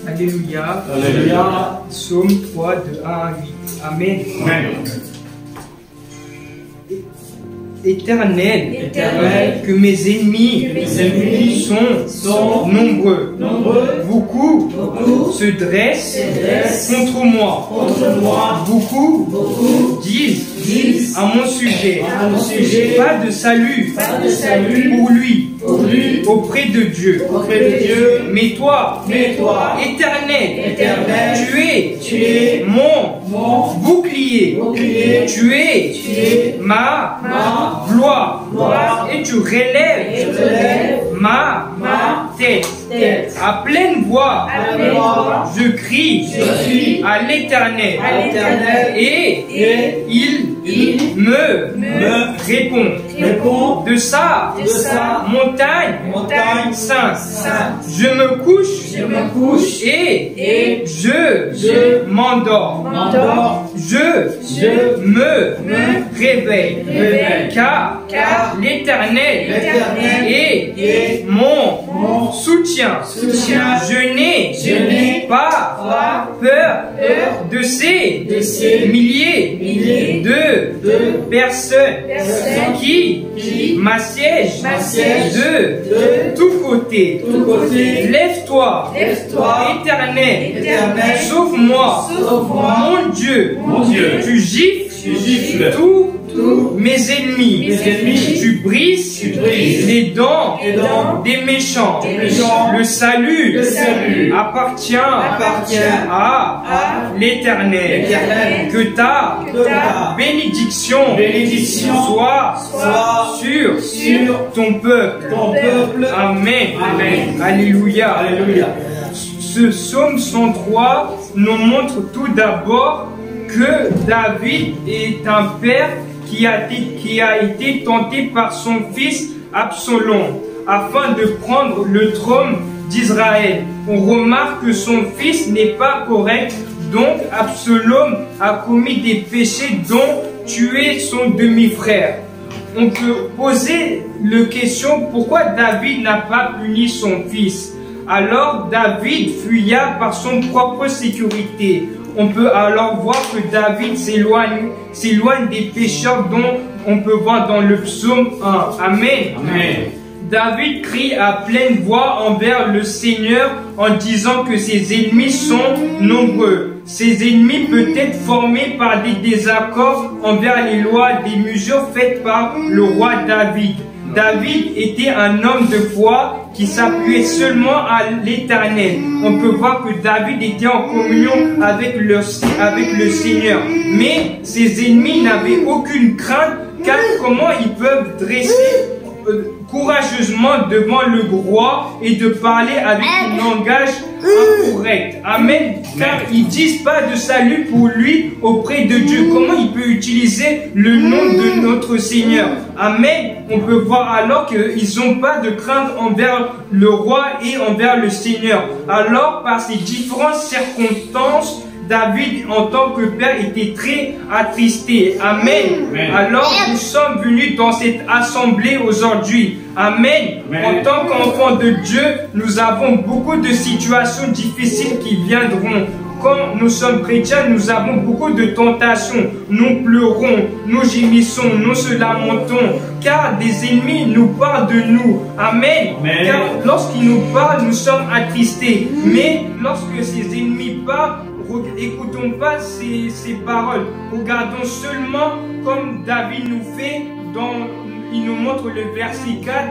Alléluia. Alléluia. Psaume 3 de 1 à 8. Amen. Amen. Éternel, Éternel, que mes ennemis sont nombreux. Beaucoup se dressent contre moi. Beaucoup disent à mon sujet, pas de salut pour lui auprès de Dieu. Mais toi, Éternel, tu es mon bouclier. Tu es ma gloire. Et tu relèves ma tête. À pleine voix, je crie à l'Éternel. Et il me répond de sa montagne sainte. Je me couche et je m'endors. Je me réveille. Car l'Éternel est mon soutien. Je n'ai pas peur de ces milliers de personnes qui m'assiègent de tous côtés. Lève-toi, Éternel, sauve-moi, mon Dieu. Tu gifles tous mes ennemis. Tu brises les dents des méchants. Le salut appartient à l'Éternel. Que ta bénédiction soit sur ton peuple. Amen. Alléluia. Ce psaume 103 nous montre tout d'abord que David est un père qui a été tenté par son fils Absalom afin de prendre le trône d'Israël. On remarque que son fils n'est pas correct, donc Absalom a commis des péchés dont tuer son demi-frère. On peut poser la question pourquoi David n'a pas puni son fils. Alors David fuya par son propre sécurité. On peut alors voir que David s'éloigne des pécheurs dont on peut voir dans le psaume 1. Amen. David crie à pleine voix envers le Seigneur en disant que ses ennemis sont nombreux. Ses ennemis peuvent être formés par des désaccords envers les lois des mesures faites par le roi David. David était un homme de foi qui s'appuyait seulement à l'Éternel. On peut voir que David était en communion avec le Seigneur. Mais ses ennemis n'avaient aucune crainte, car comment ils peuvent dresser courageusement devant le roi et de parler avec un langage incorrect. Amen. Car ils disent pas de salut pour lui auprès de Dieu. Comment il peut utiliser le nom de notre Seigneur? Amen. On peut voir alors qu'ils n'ont pas de crainte envers le roi et envers le Seigneur. Alors, par ces différentes circonstances, David, en tant que père, était très attristé. Amen. Alors, nous sommes venus dans cette assemblée aujourd'hui. Amen. En tant qu'enfants de Dieu, nous avons beaucoup de situations difficiles qui viendront. Quand nous sommes chrétiens, nous avons beaucoup de tentations. Nous pleurons, nous gémissons, nous se lamentons, car des ennemis nous parlent de nous. Amen. Car lorsqu'ils nous parlent, nous sommes attristés. Mais lorsque ces ennemis parlent, écoutons pas ces paroles. Regardons seulement comme David nous fait, il nous montre le verset 4.